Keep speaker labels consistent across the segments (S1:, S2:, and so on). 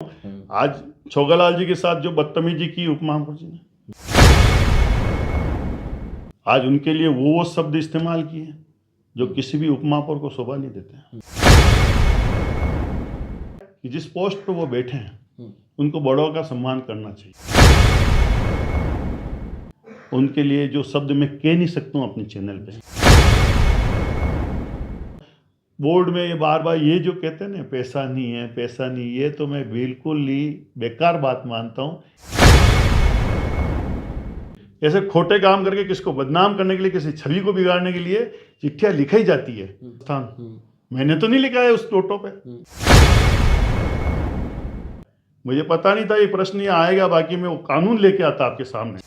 S1: आज छोगालाल जी के साथ जो बदतमीजी की उपमहापौर जी ने, आज उनके लिए वो शब्द इस्तेमाल किए जो किसी भी उपमहापौर को शोभा नहीं देते हैं। कि जिस पोस्ट पर वो बैठे हैं उनको बड़ों का सम्मान करना चाहिए। उनके लिए जो शब्द मैं कह नहीं सकता हूँ अपने चैनल पे, बोर्ड में ये बार बार ये जो कहते हैं ना पैसा नहीं है पैसा नहीं, ये तो मैं बिल्कुल ही बेकार बात मानता हूँ। ऐसे खोटे काम करके किसको बदनाम करने के लिए, किसी छवि को बिगाड़ने के लिए चिट्ठियां लिखाई जाती है। स्थान मैंने तो नहीं लिखा है उस फोटो पे, मुझे पता नहीं था ये प्रश्न ये आएगा, बाकी मैं वो कानून लेके आता आपके सामने।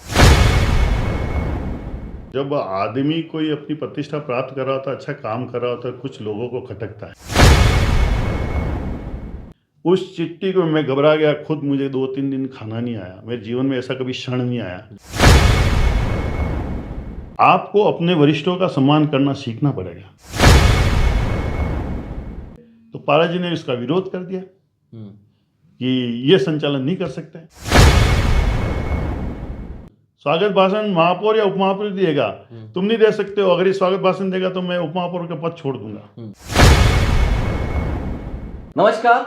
S1: जब आदमी कोई अपनी प्रतिष्ठा प्राप्त कर रहा होता, अच्छा काम कर रहा होता, कुछ लोगों को खटकता है। उस चिट्ठी को मैं घबरा गया खुद, मुझे 2-3 दिन खाना नहीं आया, मेरे जीवन में ऐसा कभी क्षण नहीं आया। आपको अपने वरिष्ठों का सम्मान करना सीखना पड़ेगा। तो पारा जी ने इसका विरोध कर दिया कि ये संचालन नहीं कर सकते। स्वागत भाषण महापौर या उपमहापौर दिएगा, तुम नहीं दे सकते हो। अगर ये स्वागत भाषण देगा तो मैं उपमहापौर का पद छोड़ दूंगा।
S2: नमस्कार,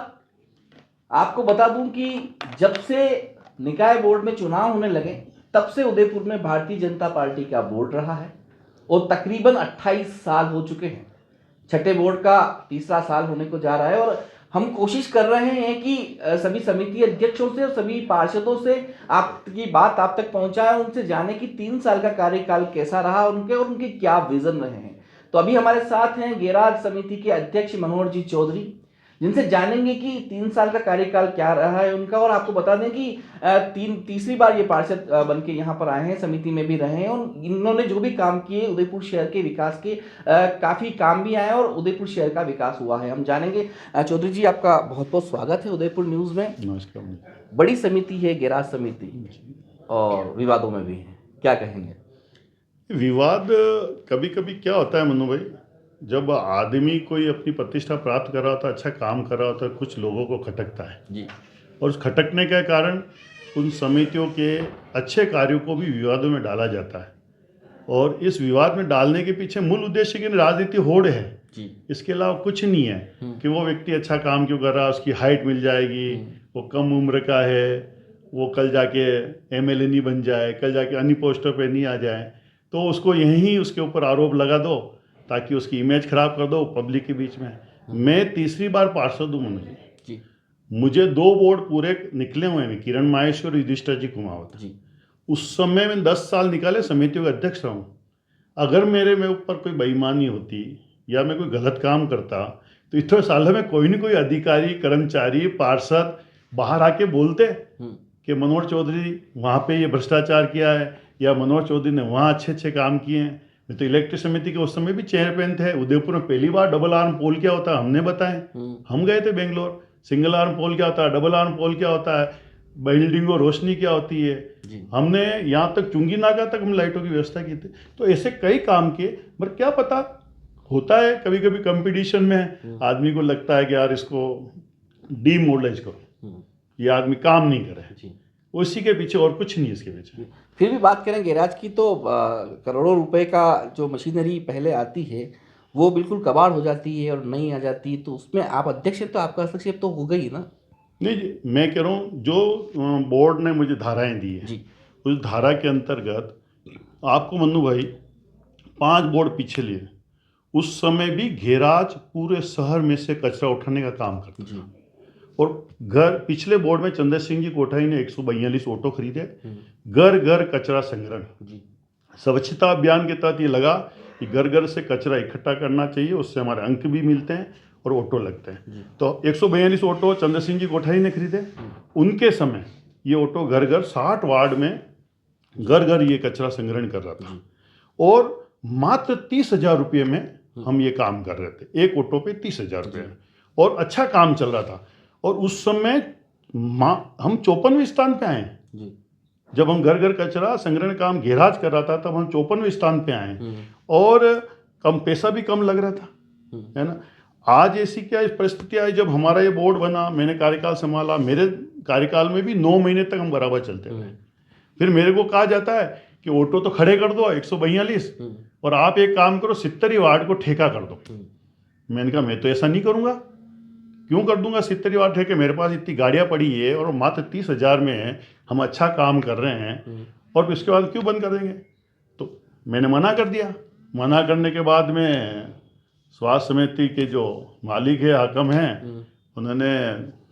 S2: आपको बता दूं कि जब से निकाय बोर्ड में चुनाव होने लगे तब से उदयपुर में भारतीय जनता पार्टी का बोर्ड रहा है और तकरीबन 28 साल हो चुके हैं। छठे बोर्ड का तीसरा साल होने को जा रहा है और हम कोशिश कर रहे हैं कि सभी समिति अध्यक्षों से और सभी पार्षदों से आपकी बात आप तक पहुंचाए, उनसे जाने कि 3 साल का कार्यकाल कैसा रहा उनके और उनके क्या विजन रहे हैं। तो अभी हमारे साथ हैं गैराज समिति के अध्यक्ष मनोहर जी चौधरी, जिनसे जानेंगे कि 3 साल का कार्यकाल क्या रहा है उनका। और आपको बता दें कि तीसरी बार ये पार्षद बन के यहाँ पर आए हैं, समिति में भी रहे हैं और इन्होंने जो भी काम किए उदयपुर शहर के विकास के काफ़ी काम भी आए और उदयपुर शहर का विकास हुआ है। हम जानेंगे। चौधरी जी, आपका बहुत बहुत स्वागत है उदयपुर न्यूज़ में।
S1: नमस्कार।
S2: बड़ी समिति है गैराज समिति और विवादों में भी है, क्या कहेंगे?
S1: विवाद कभी कभी क्या होता है मनु भाई, जब आदमी कोई अपनी प्रतिष्ठा प्राप्त कर रहा होता, अच्छा काम कर रहा होता, कुछ लोगों को खटकता है
S2: जी।
S1: और उस खटकने के कारण उन समितियों के अच्छे कार्यों को भी विवादों में डाला जाता है। और इस विवाद में डालने के पीछे मूल उद्देश्य की राजनीति होड़ है
S2: जी।
S1: इसके अलावा कुछ नहीं है कि वो व्यक्ति अच्छा काम क्यों कर रहा है, उसकी हाइट मिल जाएगी, वो कम उम्र का है, वो कल जाके एमएलए नहीं बन जाए, कल जाके अन्य पोस्टों पे नहीं आ जाए, तो उसको यहीं उसके ऊपर आरोप लगा दो ताकि उसकी इमेज खराब कर दो पब्लिक के बीच में। मैं तीसरी बार पार्षद हूँ मनु जी, मुझे 2 बोर्ड पूरे निकले हुए हैं, किरण माहेश्वर, युधिष्ठिर जी कुमावत जी। उस समय में 10 साल निकाले, समितियों का अध्यक्ष रहा हूँ। अगर मेरे में ऊपर कोई बेईमानी होती या मैं कोई गलत काम करता तो इतने सालों में कोई ना कोई अधिकारी, कर्मचारी, पार्षद बाहर आके बोलते कि मनोहर चौधरी वहाँ पे ये भ्रष्टाचार किया है या मनोहर चौधरी ने वहाँ अच्छे अच्छे काम किए हैं। मैं तो इलेक्ट्रिक समिति के उस समय भी चेयरमैन थे। उदयपुर में पहली बार डबल आर्म पोल क्या होता है हमने बताएं, हम गए थे बेंगलोर। सिंगल आर्म पोल क्या होता है, डबल आर्म पोल क्या होता है, बिल्डिंग और रोशनी क्या होती है, हमने यहाँ तक चुंगी नाका तक हम लाइटों की व्यवस्था की थी। तो ऐसे कई काम किए, पर क्या पता होता है कभी कभी कंपटीशन में आदमी को लगता है कि यार इसको डीमोरलाइज करो, ये आदमी काम नहीं करे, उसी के पीछे और कुछ नहीं इसके पीछे।
S2: फिर भी बात करें गैराज की तो करोड़ों रुपए का जो मशीनरी पहले आती है वो बिल्कुल कबाड़ हो जाती है और नहीं आ जाती, तो उसमें आप अध्यक्ष हैं तो आपका हस्तक्षेप तो हो गई ना?
S1: नहीं जी, मैं कह रहा हूँ जो बोर्ड ने मुझे धाराएं दी है
S2: जी,
S1: उस धारा के अंतर्गत आपको मन्नू भाई 5 बोर्ड पीछे लिए, उस समय भी गैराज पूरे शहर में से कचरा उठाने का काम करता था। और घर पिछले बोर्ड में चंद्र सिंह जी कोठारी ने 142 ऑटो खरीदे, घर घर कचरा संग्रहण, स्वच्छता अभियान के तहत ये लगा कि घर घर से कचरा इकट्ठा करना चाहिए, उससे हमारे अंक भी मिलते हैं और ऑटो लगते हैं। तो 142 ऑटो चंद्र सिंह जी कोठारी ने खरीदे। उनके समय ये ऑटो घर घर 60 वार्ड में घर घर ये कचरा संग्रहण कर रहा था और मात्र 30,000 रुपये में हम ये काम कर रहे थे, एक ऑटो पे 30,000 रुपये, और अच्छा काम चल रहा था। और उस समय हम 54वें स्थान पे आए। जब हम घर घर कचरा संग्रहण काम गैराज कर रहा था तब हम 54वें स्थान पे आए और कम पैसा भी कम लग रहा था, है ना। आज ऐसी क्या परिस्थिति आई, जब हमारा ये बोर्ड बना, मैंने कार्यकाल संभाला, मेरे कार्यकाल में भी 9 महीने तक हम बराबर चलते रहे। फिर मेरे को कहा जाता है कि ऑटो तो खड़े कर दो 142 और आप एक काम करो 70 वार्ड को ठेका कर दो। मैंने कहा मैं तो ऐसा नहीं करूँगा, क्यों कर दूंगा 70 वार्ड ठेके, मेरे पास इतनी गाड़ियाँ पड़ी है और मात्र 30,000 में है, हम अच्छा काम कर रहे हैं और उसके बाद क्यों बंद कर देंगे। तो मैंने मना कर दिया। मना करने के बाद में स्वास्थ्य समिति के जो मालिक है, हाकम हैं, उन्होंने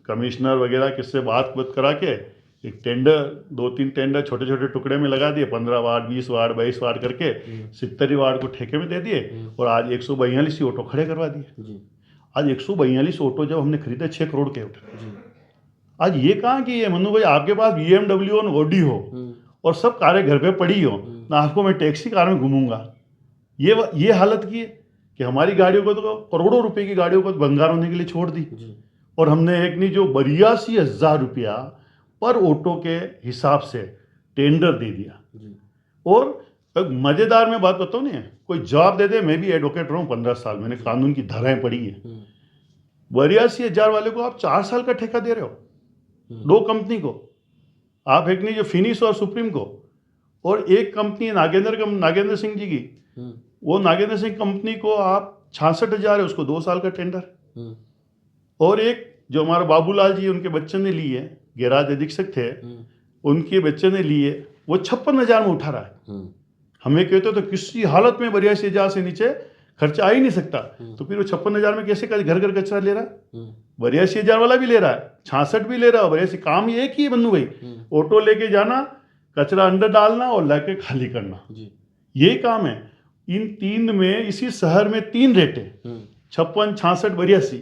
S1: कमिश्नर वगैरह किससे बात करा के एक टेंडर, 2-3 टेंडर छोटे छोटे टुकड़े में लगा दिए, 15 वार्ड, 20 वार्ड, 22 वार्ड करके 70 वार्ड को ठेके में दे दिए और आज 142 ही ऑटो खड़े करवा दिए। आज 142 ऑटो जब हमने खरीदे 6 करोड़ के ऑटो, आज ये कहाँ कि ये मनु भाई आपके पास BMW और ऑडी हो और सब कारें घर पे पड़ी हो ना, आपको मैं टैक्सी कार में घूमूंगा, ये हालत की है कि हमारी गाड़ियों को तो करोड़ों रुपए की गाड़ियों को भंगार होने के लिए छोड़ दी। और हमने एक नहीं जो 82,000 रुपया पर ऑटो के हिसाब से टेंडर दे दिया। और एक मजेदार में बात बताऊँ ना, कोई जवाब दे दे, मैं भी एडवोकेट रहा हूँ 15 साल, मैंने कानून की धाराएं पढ़ी है। 82,000 वाले को आप 4 साल का ठेका दे रहे हो, 2 कंपनी को, आप एक नहीं जो फिनिश और सुप्रीम को, और एक कंपनी नागेंद्र सिंह जी की, वो नागेंद्र सिंह कंपनी को आप 66,000 है, उसको 2 साल का टेंडर। और एक जो हमारा बाबूलाल जी उनके बच्चे ने ली है, गैराज अधीक्षक थे, उनके बच्चे ने ली है, वो 56,000 में उठा रहा है। हमें कहते तो किसी हालत में 82,000 से नीचे खर्चा आ ही नहीं सकता, तो फिर वो 56,000 में कैसे घर घर कचरा ले रहा है। 82,000 वाला भी ले रहा है, 66 भी ले रहा है, 82 काम ये एक ही है बन्नू भाई, ऑटो लेके जाना, कचरा अंदर डालना और लाके खाली करना, यही काम है। इन 3 में, इसी शहर में 3 रेट है, 56, 66, 82।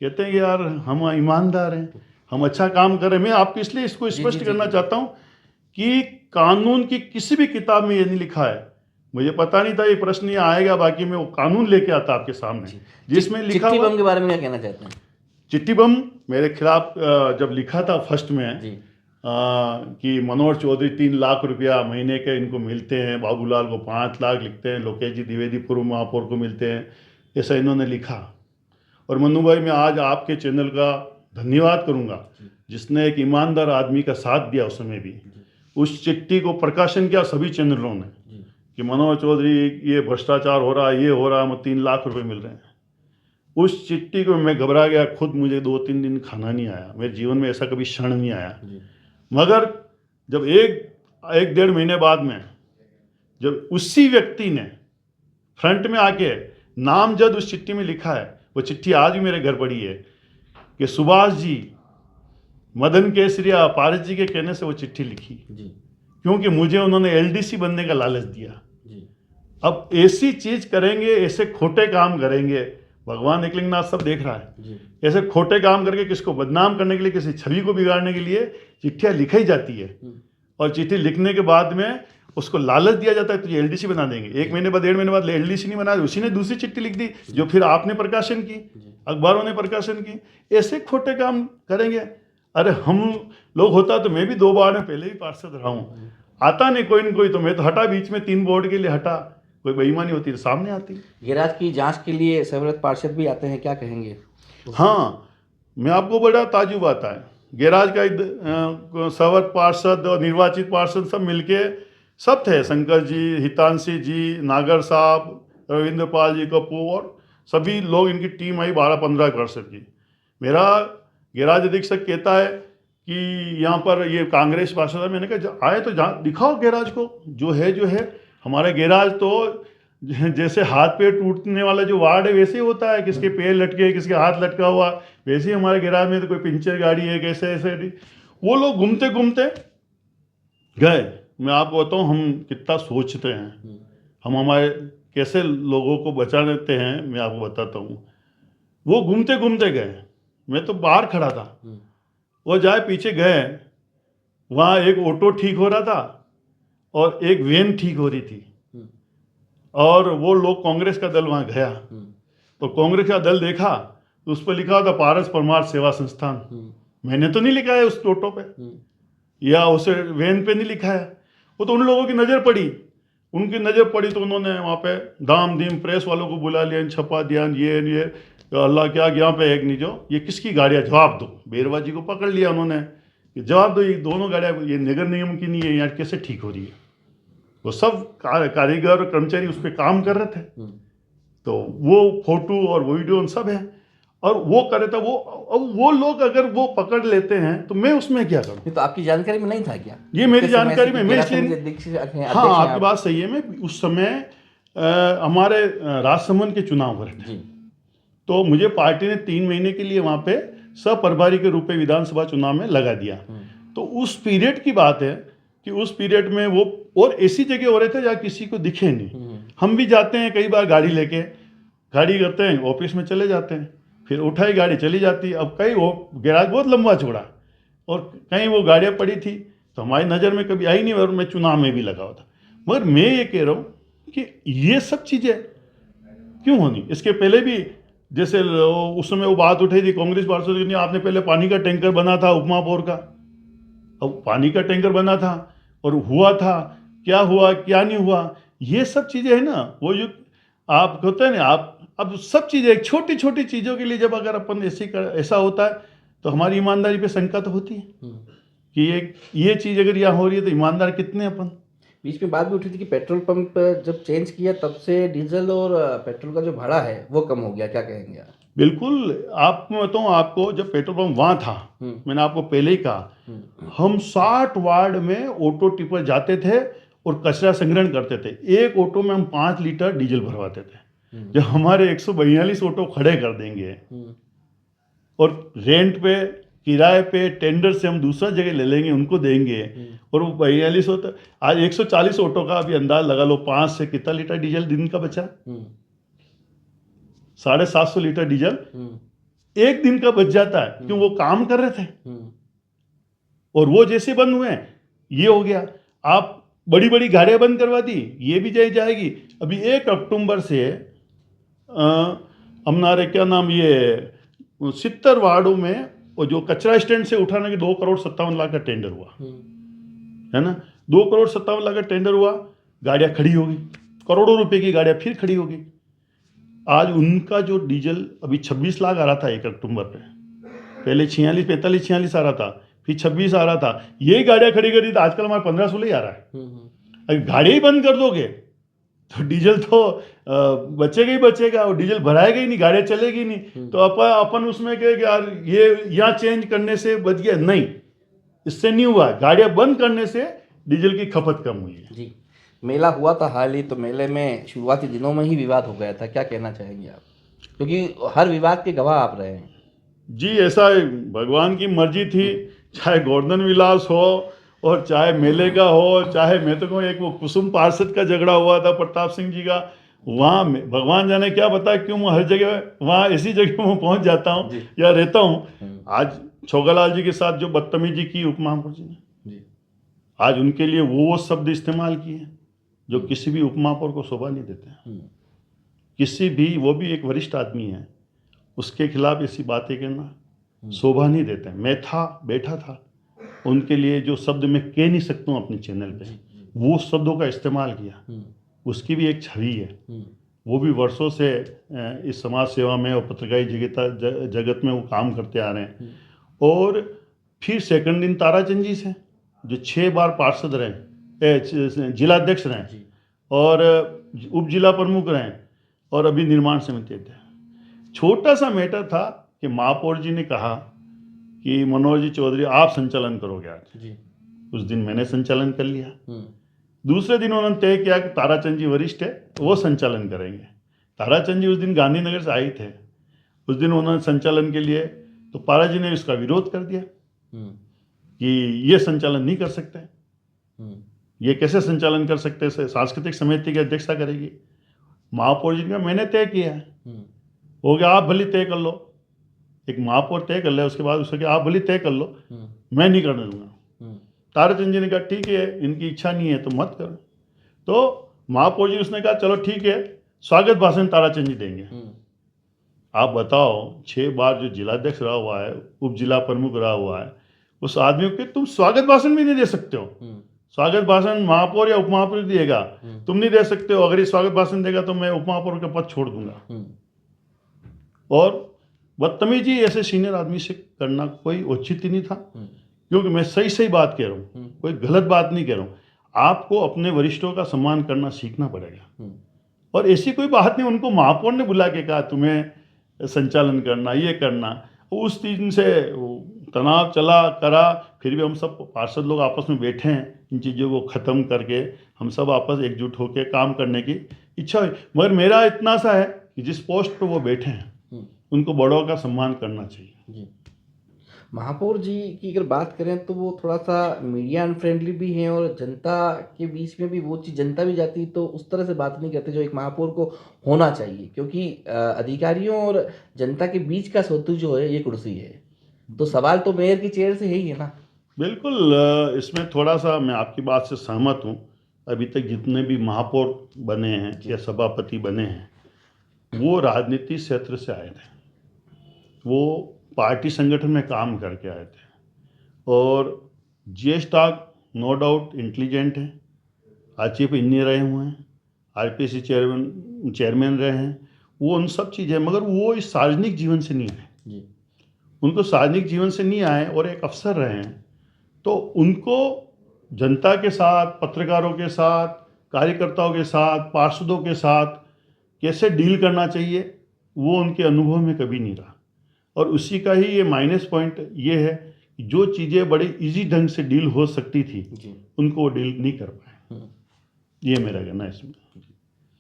S1: कहते हैं यार हम ईमानदार हैं, हम अच्छा काम कर रहे हैं। मैं आपको इसलिए इसको स्पष्ट करना चाहता हूँ कि कानून की किसी भी किताब में ये नहीं लिखा है, मुझे पता नहीं था ये प्रश्न ये आएगा, बाकी मैं वो कानून लेके आता आपके सामने जिसमें लिखा।
S2: चिट्ठी बम के बारे में क्या कहना चाहते हैं?
S1: चिट्ठी बम मेरे खिलाफ जब लिखा था फर्स्ट में कि मनोहर चौधरी 3 लाख रुपया महीने के इनको मिलते हैं, बाबूलाल को 5 लाख लिखते हैं, लोकेश जी द्विवेदी पूर्व महापौर को मिलते हैं, ऐसा इन्होंने लिखा। और मनु भाई मैं आज आपके चैनल का धन्यवाद करूंगा जिसने एक ईमानदार आदमी का साथ दिया उस समय भी। उस चिट्ठी को प्रकाशन किया सभी चैनलों ने कि मनोहर चौधरी ये भ्रष्टाचार हो रहा है, ये हो रहा है, मुझे 3 लाख रुपए मिल रहे हैं। उस चिट्ठी को मैं घबरा गया, खुद मुझे 2-3 दिन खाना नहीं आया, मेरे जीवन में ऐसा कभी क्षण नहीं आया। मगर जब 1-1.5 महीने बाद में जब उसी व्यक्ति ने फ्रंट में आके नामजद उस चिट्ठी में लिखा है, वो चिट्ठी आज भी मेरे घर पड़ी है कि सुभाष जी, मदन केसरिया, पारस जी के कहने से वो चिट्ठी लिखी क्योंकि मुझे उन्होंने LDC बनने का लालच दिया। अब ऐसी चीज करेंगे, ऐसे खोटे काम करेंगे, भगवान एकलिंगनाथ सब देख रहा है, ऐसे खोटे काम करके किसको बदनाम करने के लिए, किसी छवि को बिगाड़ने के लिए चिट्ठियाँ लिखाई जाती है। और चिट्ठी लिखने के बाद में उसको लालच दिया जाता है तुझे LDC बना देंगे। 1 महीने बाद 1.5 महीने बाद LDC नहीं बना, उसी ने दूसरी चिट्ठी लिख दी जो फिर आपने प्रकाशन की, अखबारों ने प्रकाशन की। ऐसे खोटे काम करेंगे। अरे हम लोग होता तो मैं भी 2 बार में पहले ही पार्षद रहा हूँ, आता नहीं कोई न कोई, तो मैं तो हटा, बीच में 3 बोर्ड के लिए हटा, कोई बेईमानी होती तो सामने आती।
S2: गैराज की जांच के लिए सर्वोच्च पार्षद भी आते हैं, क्या कहेंगे?
S1: हाँ, मैं आपको बड़ा ताजुब आता है, गैराज का सर्वोच्च पार्षद और निर्वाचित पार्षद सब मिलके सब थे, शंकर जी, हितांशी जी, नागर साहब, रविंद्र पाल जी, कपूर, सभी लोग, इनकी टीम आई 12-15 पार्षद की। मेरा गैराज अधीक्षक कहता है कि यहाँ पर ये कांग्रेस पार्षद है। मैंने कहा आए तो दिखाओ गैराज को, जो है हमारा गैराज तो जैसे हाथ पैर टूटने वाला जो वार्ड है वैसे ही होता है, किसके पैर लटके, किसके हाथ लटका हुआ, वैसे ही हमारे गैराज में तो कोई पंचर गाड़ी है, कैसे ऐसे। वो लोग घूमते घूमते गए। मैं आपको बताऊँ हम कितना सोचते हैं, हम हमारे कैसे लोगों को बचा लेते हैं, मैं आपको बताता हूँ। वो घूमते घूमते गए, मैं तो बाहर खड़ा था, वो जाए पीछे गए, वहाँ एक ऑटो ठीक हो रहा था और एक वैन ठीक हो रही थी, और वो लोग कांग्रेस का दल वहाँ गया, तो कांग्रेस का दल देखा तो उस पर लिखा था पारस परमार सेवा संस्थान। मैंने तो नहीं लिखा है उस ऑटो पे या उस वैन पे नहीं लिखा है, वो तो उन लोगों की नज़र पड़ी, उनकी नज़र पड़ी तो उन्होंने वहाँ पे दाम दीम प्रेस वालों को बुला लिया, छपा दिया, ये तो अल्लाह क्या यहाँ पे एक नहीं जो ये किसकी गाड़ियाँ, जवाब दो। बेरवा जी को पकड़ लिया उन्होंने कि जवाब दो, ये दोनों गाड़ियाँ ये नगर निगम की नहीं है, यहाँ कैसे ठीक हो रही है। वो सब कारीगर और कर्मचारी उस पर काम कर रहे थे, तो वो फोटो और वीडियो सब है और वो करे था वो। अब वो लोग अगर वो पकड़ लेते हैं तो मैं उसमें क्या करूं?
S2: ये तो आपकी जानकारी में नहीं था क्या?
S1: ये मेरी
S2: इतने समय से
S1: जानकारी
S2: कि
S1: में, मैं
S2: जिला
S1: इसलिए
S2: समिति अध्यक्ष हैं
S1: हाँ आपकी
S2: आप।
S1: बात सही है। मैं उस समय हमारे राजसमंद के चुनाव हो रहे थे,
S2: जी।
S1: तो मुझे पार्टी ने 3 महीने के लिए वहाँ पे सह-प्रभारी के रूप में विधानसभा चुनाव में लगा दिया। तो उस पीरियड की बात है कि उस पीरियड में वो और ऐसी जगह हो रहे थे जहाँ किसी को दिखे नहीं। हम भी जाते हैं कई बार गाड़ी लेके, गाड़ी करते हैं ऑफिस में चले जाते हैं, फिर उठाई गाड़ी चली जाती है। अब कहीं वो गैराज बहुत लंबा चौड़ा और कहीं वो गाड़ियाँ पड़ी थी तो हमारी नज़र में कभी आई नहीं, और मैं चुनाव में भी लगा हुआ था। मगर मैं ये कह रहा हूँ कि ये सब चीज़ें क्यों होनी। इसके पहले भी जैसे उस समय वो बात उठी थी कांग्रेस पार्षद ने, आपने पहले पानी का टैंकर बना था उपमहापौर का। अब पानी का टैंकर बना था और हुआ था, क्या हुआ क्या नहीं हुआ, ये सब चीज़ें है ना। वो जो आप कहते हैं ना, आप अब सब चीज़ें एक छोटी छोटी चीज़ों के लिए जब अगर अपन ऐसा होता है तो हमारी ईमानदारी पे शंका तो होती है कि ये चीज़ अगर यहाँ हो रही है तो ईमानदार कितने अपन।
S2: बीच में बात भी उठी थी कि पेट्रोल पंप जब चेंज किया तब से डीजल और पेट्रोल का जो भाड़ा है वो कम हो गया, क्या कहेंगे आप?
S1: बिल्कुल, आपको बताऊँ, आपको जब पेट्रोल पंप वहाँ था, मैंने आपको पहले ही कहा, हम 60 वार्ड में ऑटो टिपर जाते थे और कचरा संग्रहण करते थे। एक ऑटो में हम 5 लीटर डीजल भरवाते थे। जब हमारे 142 ऑटो खड़े कर देंगे और रेंट पे, किराए पे, टेंडर से हम दूसरा जगह ले लेंगे, उनको देंगे, और वो 42 होता, आज 140 ऑटो का अभी अंदाज लगा लो, 5 से कितना लीटर डीजल दिन का बचा? 750 लीटर डीजल एक दिन का बच जाता है। क्यों? वो काम कर रहे थे और वो जैसे बंद हुए ये हो गया। आप बड़ी बड़ी गाड़ियां बंद करवा दी, ये भी जाएगी। अभी 1 अक्टूबर से हमारे क्या नाम, ये 70 वार्डों में वो जो कचरा स्टैंड से उठाने के 2,57,00,000 का टेंडर हुआ है ना। 2,57,00,000 का टेंडर हुआ, गाड़ियां खड़ी होगी, करोड़ों रुपए की गाड़ियां फिर खड़ी होगी। आज उनका जो डीजल अभी 26 लाख आ रहा था 1 अक्टूबर पे, पहले 46, 45, 46 आ रहा था, फिर 26 आ रहा था। यही गाड़ियां खड़ी करी तो आजकल हमारे 15-16 ही आ रहा है। अगर गाड़ी ही बंद कर दोगे तो डीजल तो बचेगा ही बचेगा, और डीजल भराएगा ही नहीं, गाड़ियां चलेगी नहीं। तो अपन उसमें कहे कि यार ये यहाँ चेंज करने से बच गया, नहीं, इससे नहीं हुआ। गाड़ियां बंद करने से डीजल की खपत कम हुई है।
S2: जी, मेला हुआ था हाल ही, तो मेले में शुरुआती दिनों में ही विवाद हो गया था, क्या कहना चाहेंगे आप? क्योंकि हर विवाद के गवाह आप रहे हैं।
S1: जी, ऐसा भगवान की मर्जी थी, चाहे गोवर्धन विलास हो और चाहे मेले का हो, चाहे मैं तो कहूँ एक वो कुसुम पार्षद का झगड़ा हुआ था प्रताप सिंह जी का, वहाँ भगवान जाने क्या पता क्यों मैं हर जगह वहाँ ऐसी जगह में पहुँच जाता हूँ या रहता हूँ। आज छोगालाल जी के साथ जो बदतमीजी की उपमहापौर जी ने, आज उनके लिए वो शब्द इस्तेमाल किए जो किसी भी उपमहापौर को शोभा नहीं देते हैं। किसी भी, वो भी एक वरिष्ठ आदमी है, उसके खिलाफ ऐसी बातें कहना शोभा नहीं देते हैं। मैं था, बैठा था, उनके लिए जो शब्द मैं कह नहीं सकता हूँ अपने चैनल पे, वो शब्दों का इस्तेमाल किया। उसकी भी एक छवि है, वो भी वर्षों से इस समाज सेवा में और पत्रकारिता जगत में वो काम करते आ रहे हैं। और फिर सेकंड दिन ताराचंद जी से, जो 6 बार पार्षद रहे, जिलाध्यक्ष रहे और उप जिला प्रमुख रहे और अभी निर्माण समिति अध्यक्ष। छोटा सा मैटर था कि महापौर जी ने कहा कि मनोहर जी चौधरी आप संचालन करोगे आज। उस दिन मैंने संचालन कर लिया। दूसरे दिन उन्होंने तय किया कि ताराचंद जी वरिष्ठ है तो वो संचालन करेंगे। ताराचंद जी उस दिन गांधीनगर से आए थे, उस दिन उन्होंने संचालन के लिए, तो पारा जी ने इसका विरोध कर दिया कि ये संचालन नहीं कर सकते, ये कैसे संचालन कर सकते हैं, सांस्कृतिक समिति की अध्यक्षता करेगी। महापौर जी ने कहा मैंने तय किया है, हो गया, आप भले तय कर लो। एक महापौर तय कर ले, उसके बाद उसके कहा आप भले तय कर लो, मैं नहीं करने दूंगा। ताराचंद जी ने कहा ठीक है, इनकी इच्छा नहीं है तो मत करो। तो महापौर जी उसने कहा चलो ठीक है, स्वागत भाषण ताराचंद जी देंगे। आप बताओ, 6 बार जो जिलाध्यक्ष रहा हुआ है, उप जिला प्रमुख रहा हुआ है, उस आदमी को तुम स्वागत भाषण भी नहीं दे सकते हो। स्वागत भाषण महापौर या उपमहापौर देगा, तुम नहीं दे सकते हो। अगर ये स्वागत भाषण देगा तो मैं उपमहापौर का पद छोड़ दूंगा। और बदतमीजी ऐसे सीनियर आदमी से करना कोई उचित ही नहीं था, क्योंकि मैं सही सही बात कह रहा हूँ, कोई गलत बात नहीं कह रहा हूँ। आपको अपने वरिष्ठों का सम्मान करना सीखना पड़ेगा। और ऐसी कोई बात नहीं, उनको महापौर ने बुला के कहा तुम्हें संचालन करना, ये करना, उस दिन से वो तनाव चला करा। फिर भी हम सब पार्षद लोग आपस में बैठे हैं, इन चीज़ों को ख़त्म करके हम सब आपस एकजुट होकर काम करने की इच्छा हुई। मगर मेरा इतना सा है कि जिस पोस्ट पर वो बैठे हैं उनको बड़ों का सम्मान करना चाहिए।
S2: जी। महापौर जी की अगर बात करें तो वो थोड़ा सा मीडिया अनफ्रेंडली भी हैं, और जनता के बीच में भी वो चीज़, जनता भी जाती तो उस तरह से बात नहीं करते जो एक महापौर को होना चाहिए, क्योंकि अधिकारियों और जनता के बीच का सेतु जो है ये कुर्सी है। तो सवाल तो मेयर की चेयर से यही है ना।
S1: बिल्कुल, इसमें थोड़ा सा मैं आपकी बात से सहमत हूँ। अभी तक जितने भी महापौर बने हैं या सभापति बने हैं, वो राजनीति क्षेत्र से आए थे, वो पार्टी संगठन में काम करके आए थे। और जीएस टाक नो डाउट इंटेलिजेंट है, आचिफ इंजीनियर रहे हुए हैं, आरपीसी चेयरमैन रहे हैं, वो उन सब चीज़ें, मगर वो इस सार्वजनिक जीवन से नहीं आए
S2: जी।
S1: उनको सार्वजनिक जीवन से नहीं आए और एक अफसर रहे हैं, तो उनको जनता के साथ, पत्रकारों के साथ, कार्यकर्ताओं के साथ, पार्षदों के साथ कैसे डील करना चाहिए, वो उनके अनुभव में कभी नहीं रहा। और उसी का ही ये माइनस पॉइंट ये है कि जो चीज़ें बड़े इजी ढंग से डील हो सकती थी उनको वो डील नहीं कर पाए। ये मेरा कहना है इसमें।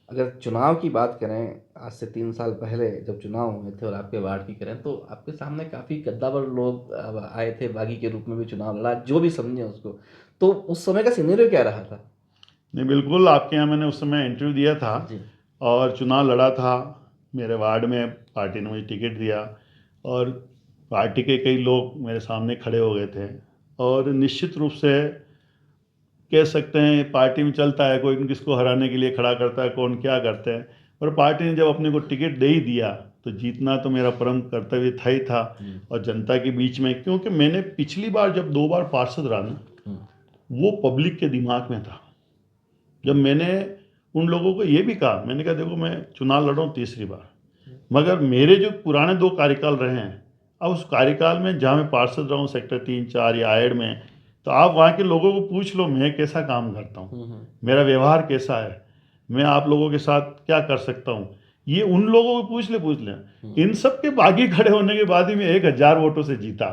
S2: अगर चुनाव की बात करें, आज से 3 साल पहले जब चुनाव हुए थे और आपके वार्ड की करें, तो आपके सामने काफ़ी कद्दावर लोग आए थे, बागी के रूप में भी चुनाव लड़ा, जो भी समझे उसको। तो उस समय का सिनेरियो क्या रहा था?
S1: नहीं, बिल्कुल, आपके यहाँ मैंने उस समय इंटरव्यू दिया था
S2: जी।
S1: और चुनाव लड़ा था। मेरे वार्ड में पार्टी ने मुझे टिकट दिया और पार्टी के कई लोग मेरे सामने खड़े हो गए थे। और निश्चित रूप से कह सकते हैं पार्टी में चलता है, कोई किसको हराने के लिए खड़ा करता है, कौन क्या करते हैं। पर पार्टी ने जब अपने को टिकट दे ही दिया तो जीतना तो मेरा परम कर्तव्य था ही था। और जनता के बीच में, क्योंकि मैंने पिछली बार जब 2 बार पार्षद रहा ना, वो पब्लिक के दिमाग में था। जब मैंने उन लोगों को ये भी कहा, मैंने कहा देखो मैं चुनाव लड़ रहा हूँ तीसरी बार, मगर मेरे जो पुराने 2 कार्यकाल रहे हैं, अब उस कार्यकाल में जहाँ मैं पार्षद रहा हूँ सेक्टर 3, 4 या आयड में, तो आप वहाँ के लोगों को पूछ लो मैं कैसा काम करता हूँ, मेरा व्यवहार कैसा है, मैं आप लोगों के साथ क्या कर सकता हूँ, ये उन लोगों को पूछ लें। इन सब के बागी खड़े होने के बाद ही मैं 1000 वोटों से जीता।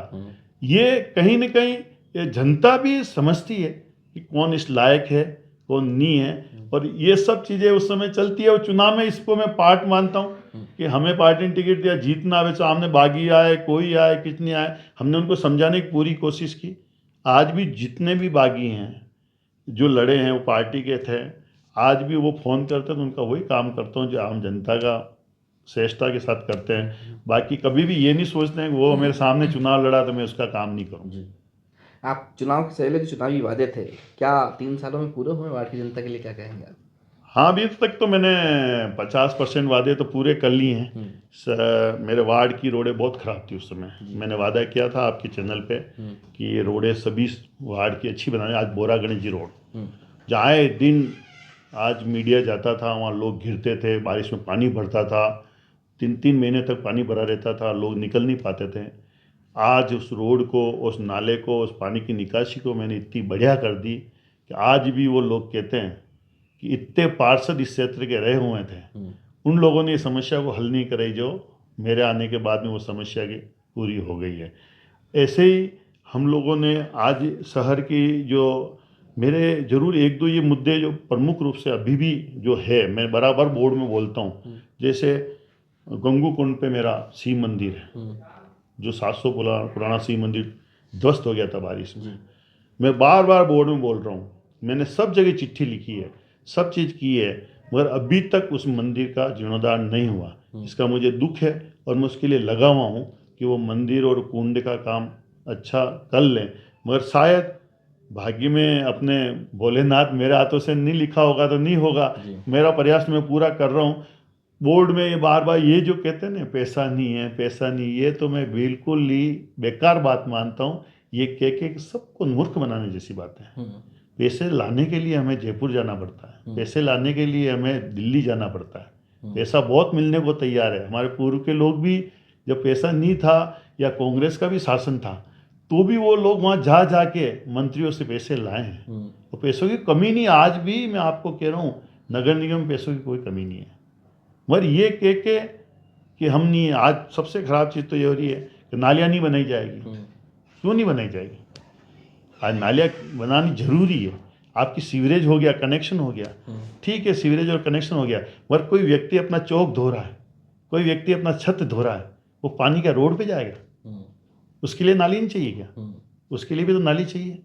S1: ये कहीं न कहीं ये जनता भी समझती है कि कौन इस लायक है, कौन नहीं है। और ये सब चीज़ें उस समय चलती है। और चुनाव में इसको मैं पार्ट मानता हूँ कि हमें पार्टी ने टिकट दिया, जीतना आवे, सामने बागी आए, कोई आए, कितने आए, हमने उनको समझाने की पूरी कोशिश की। आज भी जितने भी बागी हैं जो लड़े हैं वो पार्टी के थे, आज भी वो फ़ोन करते हैं तो उनका वही काम करता हूँ जो आम जनता का श्रेष्ठता के साथ करते हैं। बाकी कभी भी ये नहीं सोचते हैं कि वो मेरे सामने चुनाव लड़ा तो मैं उसका काम नहीं करूँ।
S2: आप चुनाव से पहले जो चुनावी वादे थे, क्या 3 सालों में पूरे हुए? वार्ड की जनता के लिए क्या कहेंगे आप?
S1: हाँ, अभी तक तो मैंने 50% वादे तो पूरे कर लिए हैं। मेरे वार्ड की रोडें बहुत ख़राब थी उस समय। मैंने वादा किया था आपके चैनल पे कि ये रोडें सभी वार्ड की अच्छी बनाने। आज बोरा गणेश जी रोड, जहाँ आए दिन आज मीडिया जाता था, वहाँ लोग घिरते थे, बारिश में पानी भरता था, 3-3 महीने तक पानी भरा रहता था, लोग निकल नहीं पाते थे। आज उस रोड को, उस नाले को, उस पानी की निकासी को मैंने इतनी बढ़िया कर दी कि आज भी वो लोग कहते हैं कि इतने पार्षद इस क्षेत्र के रहे हुए थे, उन लोगों ने इस समस्या को हल नहीं कराई जो मेरे आने के बाद में वो समस्या की पूरी हो गई है। ऐसे ही हम लोगों ने आज शहर की जो मेरे ज़रूर 1-2 ये मुद्दे जो प्रमुख रूप से अभी भी जो है, मैं बराबर बोर्ड में बोलता हूँ। जैसे गंगू कुंड पे मेरा शिव मंदिर है, जो 700 पुराना शिव मंदिर ध्वस्त हो गया था बारिश में। मैं बार बार बोर्ड में बोल रहा हूँ, मैंने सब जगह चिट्ठी लिखी है, सब चीज़ की है, मगर अभी तक उस मंदिर का जीर्णोद्धार नहीं हुआ। इसका मुझे दुख है और मैं उसके लिए लगा हुआ हूँ कि वो मंदिर और कुंड का काम अच्छा कर लें। मगर शायद भाग्य में अपने भोलेनाथ मेरे हाथों से नहीं लिखा होगा तो नहीं होगा। मेरा प्रयास मैं पूरा कर रहा हूँ। बोर्ड में ये बार बार ये जो कहते हैं ना पैसा नहीं है, पैसा नहीं, ये तो मैं बिल्कुल ही बेकार बात मानता हूँ। ये कह के सबको मूर्ख बनाने जैसी बात है। पैसे लाने के लिए हमें जयपुर जाना पड़ता है, पैसे लाने के लिए हमें दिल्ली जाना पड़ता है। पैसा बहुत मिलने को तैयार है। हमारे पूर्व के लोग भी जब पैसा नहीं था या कांग्रेस का भी शासन था तो भी वो लोग वहाँ जा जाके मंत्रियों से पैसे लाए हैं। तो पैसों की कमी नहीं, आज भी मैं आपको कह रहा हूँ नगर निगम में पैसों की कोई कमी नहीं है। मगर ये कह के कि हम नहीं, आज सबसे ख़राब चीज़ तो ये हो रही है कि नालियाँ नहीं बनाई जाएगी। क्यों नहीं बनाई जाएगी? आज नालियाँ बनानी जरूरी है। आपकी सीवरेज हो गया, कनेक्शन हो गया, ठीक है, सीवरेज और कनेक्शन हो गया, मगर कोई व्यक्ति अपना चौक धो रहा है, कोई व्यक्ति अपना छत धो रहा है, वो पानी क्या रोड पे जाएगा? उसके लिए नाली नहीं चाहिए क्या? उसके लिए भी तो नाली चाहिए।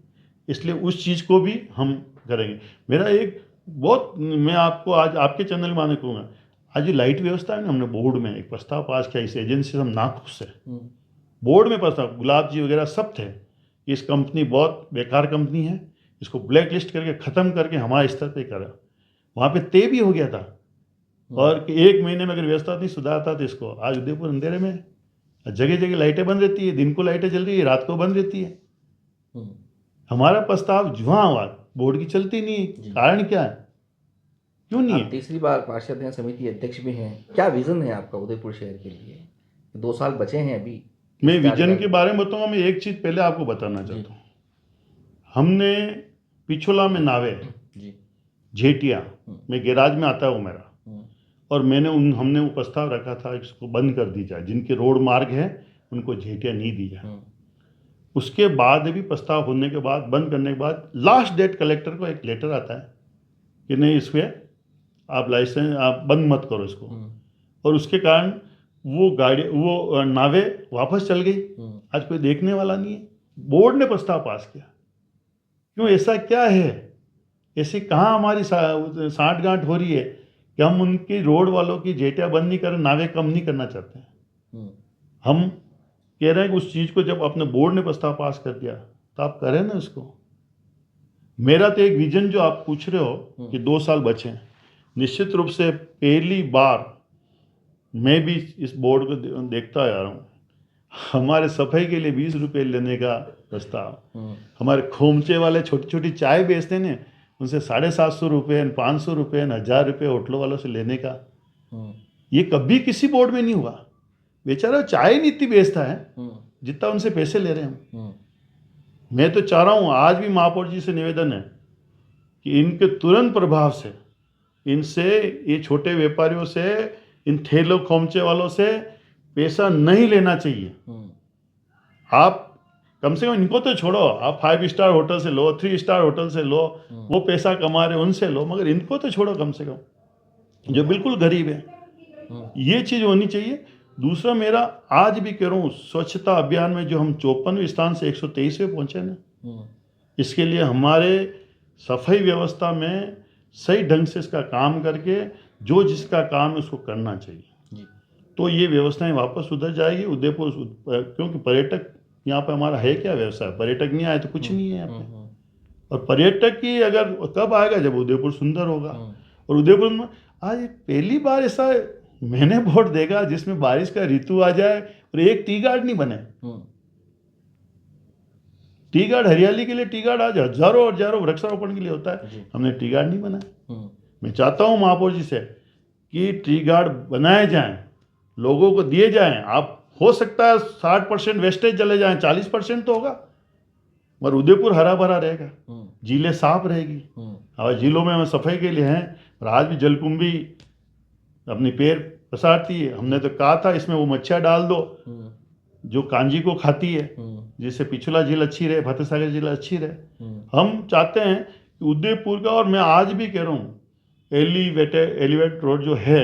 S1: इसलिए उस चीज़ को भी हम करेंगे। मेरा एक बहुत, मैं आपको आज आपके चैनल में आने कहूँगा, आज ये लाइट व्यवस्था है ना, हमने बोर्ड में एक प्रस्ताव पास किया, इस एजेंसी से हम नाखुश है। बोर्ड में प्रस्ताव, गुलाब जी वगैरह सब थे, इस कंपनी बहुत बेकार कंपनी है, इसको ब्लैक लिस्ट करके ख़त्म करके हमारे स्तर पे करा। वहाँ पे तय भी हो गया था और कि 1 महीने में अगर व्यवस्था नहीं सुधारता तो इसको, आज उदयपुर अंधेरे में जगह जगह लाइटें बंद रहती है, दिन को लाइटें जल रही है, रात को बंद रहती है। हमारा प्रस्ताव जुआ हुआ, बोर्ड की चलती नहीं, कारण क्या है? क्यों नहीं है?
S2: तीसरी बार पार्षद हैं, समिति अध्यक्ष भी हैं, क्या विजन है आपका उदयपुर शहर के लिए? 2 साल बचे हैं अभी।
S1: मैं विजन के बारे में बताऊंगा। मैं एक चीज़ पहले आपको बताना चाहता हूँ। हमने पिछोला में नावे झेटिया में गैराज में आता है वो मेरा, और हमने वो प्रस्ताव रखा था इसको बंद कर दी जाए, जिनके रोड मार्ग है उनको झेटिया नहीं दी जाए। उसके बाद भी प्रस्ताव होने के बाद, बंद करने के बाद, लास्ट डेट कलेक्टर को एक लेटर आता है कि नहीं, इस पर आप लाइसेंस, आप बंद मत करो इसको। और उसके कारण वो नावे वापस चल गई। आज कोई देखने वाला नहीं है। बोर्ड ने प्रस्ताव पास किया। क्यों? ऐसा क्या है? ऐसी कहाँ हमारी साठ गांठ हो रही है कि हम उनकी रोड वालों की जेटियाँ बंद नहीं कर, नावे कम नहीं करना चाहते हैं। हम कह रहे हैं कि उस चीज़ को जब अपने बोर्ड ने प्रस्ताव पास कर दिया तो आप करें ना इसको। मेरा तो एक विजन जो आप पूछ रहे हो कि 2 साल बचे हैं, निश्चित रूप से पहली बार मैं भी इस बोर्ड को देखता आ रहा हूँ। हमारे सफाई के लिए 20 रुपये लेने का प्रस्ताव, हमारे खोमचे वाले छोटी छोटी चाय बेचते हैं उनसे 750 रुपये, 500 रुपये, 1000 रुपये होटलों वालों से लेने का, ये कभी किसी बोर्ड में नहीं हुआ। बेचारा चाय नहीं इतनी बेचता है जितना उनसे पैसे ले रहे हैं। मैं तो चाह रहा हूँ, आज भी महापौर जी से निवेदन है कि इनके तुरंत प्रभाव से, इनसे, ये छोटे व्यापारियों से, इन ठेलों खोमचे वालों से पैसा नहीं लेना चाहिए। आप कम से कम इनको तो छोड़ो, आप 5 स्टार होटल से लो, 3 स्टार होटल से लो, वो पैसा कमा रहे उनसे लो, मगर इनको तो छोड़ो कम से कम, जो बिल्कुल गरीब है। ये चीज़ होनी चाहिए। दूसरा, मेरा आज भी कह रहा हूँ, स्वच्छता अभियान में जो हम 54वें स्थान से 123वें पहुँचे ना, इसके लिए हमारे सफाई व्यवस्था में सही ढंग से इसका काम करके जो जिसका काम है उसको करना चाहिए, तो ये व्यवस्थाएं वापस सुधर जाएगी। उदयपुर, क्योंकि पर्यटक यहाँ पे हमारा है क्या व्यवसाय? पर्यटक नहीं आए तो कुछ नहीं है यहाँ पे। और पर्यटक की अगर कब आएगा? जब उदयपुर सुंदर होगा। और उदयपुर में आज पहली बार ऐसा मैंने बोर्ड देखा जिसमें बारिश का ऋतु आ जाए और एक टी गार्ड नहीं बने। टी गार्ड, हरियाली के लिए टी गार्ड आज हजारों हजारों वृक्षारोपण के लिए होता है, हमने टी गार्ड नहीं बनाया। मैं चाहता हूँ महापौर जी से कि टी गार्ड बनाए जाएं, लोगों को दिए जाएं। आप हो सकता है 60% वेस्टेज चले जाएं, 40% तो होगा, मगर उदयपुर हरा भरा रहेगा, झीलें साफ रहेगी। और झीलों में हम सफाई के लिए हैं, और आज भी जलकुंभी अपनी पैर पसारती है। हमने तो कहा था इसमें वो मच्छियाँ डाल दो जो कांजी को खाती है, जिससे पिछला झील अच्छी रहे, फतेहसागर झील अच्छी रहे। हम चाहते हैं कि उदयपुर का, और मैं आज भी कह रहा हूँ, एलिवेट रोड जो है,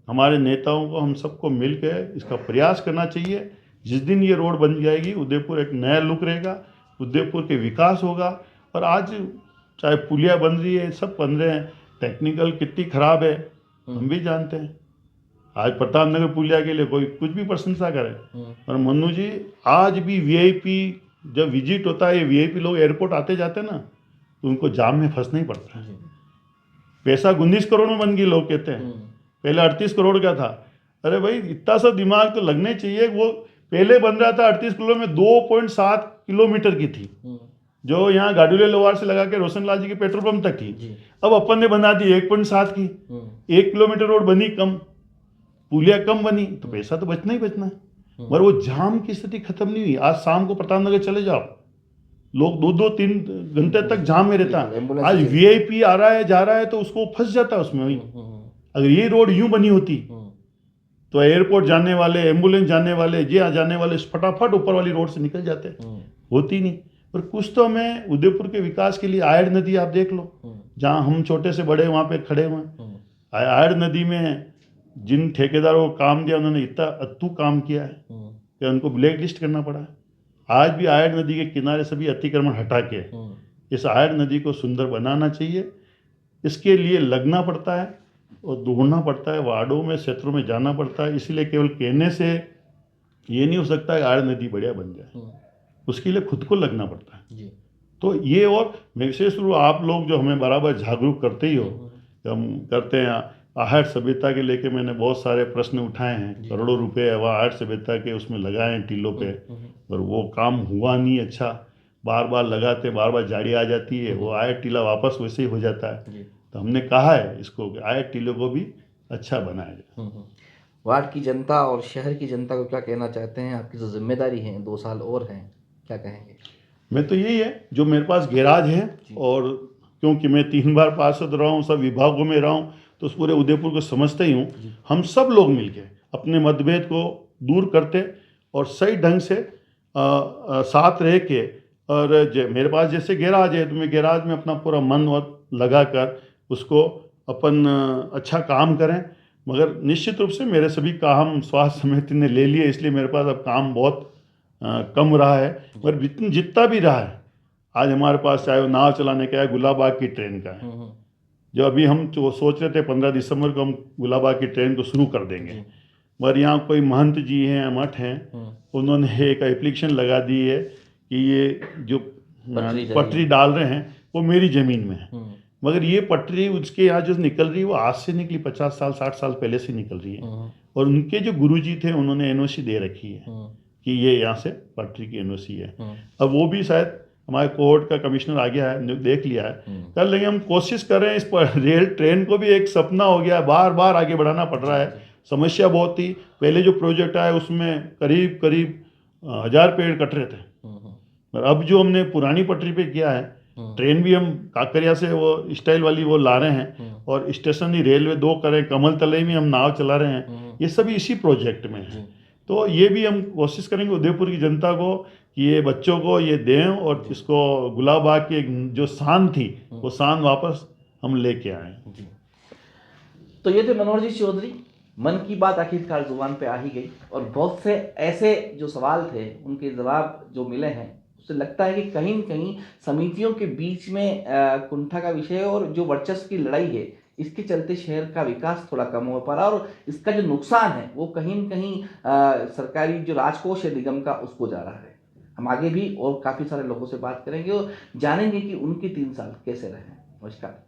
S1: हमारे नेताओं को, हम सबको मिलकर इसका प्रयास करना चाहिए। जिस दिन ये रोड बन जाएगी, उदयपुर एक नया लुक रहेगा, उदयपुर के विकास होगा। और आज चाहे पुलिया बन रही है, सब बन रहे हैं, टेक्निकल कितनी खराब है हम भी जानते हैं। आज प्रताप नगर पुलिया के लिए कोई कुछ भी प्रशंसा करे, और मनु जी, आज भी वीआईपी जब विजिट होता है, ये वीआईपी लोग एयरपोर्ट आते जाते ना, तो उनको जाम में फंसना ही पड़ता है। पैसा 19 करोड़ में बन गई, लोग कहते हैं, पहले 38 करोड़ का था। अरे भाई, इतना सा दिमाग तो लगने चाहिए। वो पहले बन रहा था 38 किलो में 2.7 किलोमीटर की थी, जो यहाँ गाडुले लोहार से लगा के रोशनलाल जी के पेट्रोल पंप तक थी। अब अपन ने बना दी 1.7 की, 1 किलोमीटर रोड बनी कम। पुलिया कम बनी तो पैसा तो बचना ही बचना है। मगर वो जाम की स्थिति खत्म नहीं हुई। आज शाम को प्रताप नगर चले जाओ, लोग 2-2-3 घंटे तक जाम में रहता है।
S2: एम्बुलेंस
S1: आज
S2: से-
S1: वीआईपी आ रहा है जा रहा है तो उसको फंस जाता है उसमें। अगर ये रोड यूं बनी होती तो एयरपोर्ट जाने वाले, एम्बुलेंस जाने वाले, जे जाने वाले फटाफट ऊपर वाली रोड से निकल जाते। होती नहीं। पर कुछ तो हमें उदयपुर के विकास के लिए आयड़ नदी आप देख लो, जहाँ हम छोटे से बड़े वहाँ पे खड़े हुए हैं। आयड़ नदी में जिन ठेकेदारों को काम दिया उन्होंने इतना अत्तू काम किया है कि उनको ब्लैक लिस्ट करना पड़ा है। आज भी आयड़ नदी के किनारे सभी अतिक्रमण हटा के इस आयड़ नदी को सुंदर बनाना चाहिए। इसके लिए लगना पड़ता है और दौड़ना पड़ता है, वार्डों में, क्षेत्रों में जाना पड़ता है। इसलिए केवल कहने से ये नहीं हो सकता कि आयड़ नदी बढ़िया बन जाए, उसके लिए खुद को लगना पड़ता है
S2: जी।
S1: तो ये, और विशेष रूप आप लोग जो हमें बराबर जागरूक करते ही हो, हम करते हैं। आहट सभ्यता के लेके मैंने बहुत सारे प्रश्न उठाए हैं, करोड़ों रुपए वह आहट सभ्यता के उसमें लगाए हैं टीलों पे, पर वो काम हुआ नहीं अच्छा। बार बार लगाते, बार बार जाड़ी आ जाती है, वो आहट टीला वापस वैसे ही हो जाता है। तो हमने कहा है इसको कि आहट टीलों को भी अच्छा बनाया जाए।
S2: वार्ड की जनता और शहर की जनता को क्या कहना चाहते हैं? आपकी जो जिम्मेदारी है 2 साल और हैं, क्या कहेंगे?
S1: मैं तो यही है, जो मेरे पास गैराज है, और क्योंकि मैं 3 बार पार्षद रहा हूँ, सब विभागों में रहा हूँ, तो उस पूरे उदयपुर को समझते ही हूँ। हम सब लोग मिलके अपने मतभेद को दूर करते और सही ढंग से साथ रह के, और मेरे पास जैसे गैराज है तो मैं गैराज में अपना पूरा मन लगा कर उसको अपन अच्छा काम करें। मगर निश्चित रूप से मेरे सभी काम स्वास्थ्य समिति ने ले लिए, इसलिए मेरे पास अब काम बहुत कम रहा है। पर जितना भी रहा है, आज हमारे पास चाहे वो नाव चलाने का है, गुलाबाग की ट्रेन का है, जो अभी हम जो सोच रहे थे 15 दिसंबर को हम गुलाबाग की ट्रेन को शुरू कर देंगे। मगर यहाँ कोई महंत जी हैं, मठ हैं, उन्होंने एक एप्लीकेशन लगा दी है कि ये जो पटरी डाल रहे हैं वो मेरी ज़मीन में है। मगर ये पटरी उसके यहाँ जो निकल रही है वो आज से निकली, 50 साल 60 साल पहले से निकल रही है। और उनके जो गुरुजी थे उन्होंने एनओसी दे रखी है कि ये यहाँ से पटरी की एनओसी है। अब वो भी शायद हमारे कोर्ट का कमिश्नर आ गया है, देख लिया है, कर लेंगे। हम कोशिश कर रहे हैं। इस पर रेल ट्रेन को भी एक सपना हो गया है, बार बार आगे बढ़ाना पड़ रहा है। समस्या बहुत थी। पहले जो प्रोजेक्ट आया उसमें करीब 1000 पेड़ कट रहे थे, पर अब जो हमने पुरानी पटरी पे किया है, ट्रेन भी हम काकरिया से वो स्टाइल वाली वो ला रहे हैं, और स्टेशन ही रेलवे 2 करें, कमल तले में हम नाव चला रहे हैं, ये सभी इसी प्रोजेक्ट में है। तो ये भी हम कोशिश करेंगे उदयपुर की जनता को कि ये बच्चों को ये दें, और इसको गुलाबाग की जो शान थी वो शान वापस हम लेके आए।
S2: तो ये थे मनोहर जी चौधरी। मन की बात आखिरकार जुबान पे आ ही गई, और बहुत से ऐसे जो सवाल थे उनके जवाब जो मिले हैं, उससे लगता है कि कहीं न कहीं समितियों के बीच में कुंठा का विषय और जो वर्चस्व की लड़ाई है, इसके चलते शहर का विकास थोड़ा कम हो पा रहा, और इसका जो नुकसान है वो कहीं न कहीं सरकारी जो राजकोष है निगम का, उसको जा रहा है। हम आगे भी और काफ़ी सारे लोगों से बात करेंगे और जानेंगे कि उनके 3 साल कैसे रहे। नमस्कार।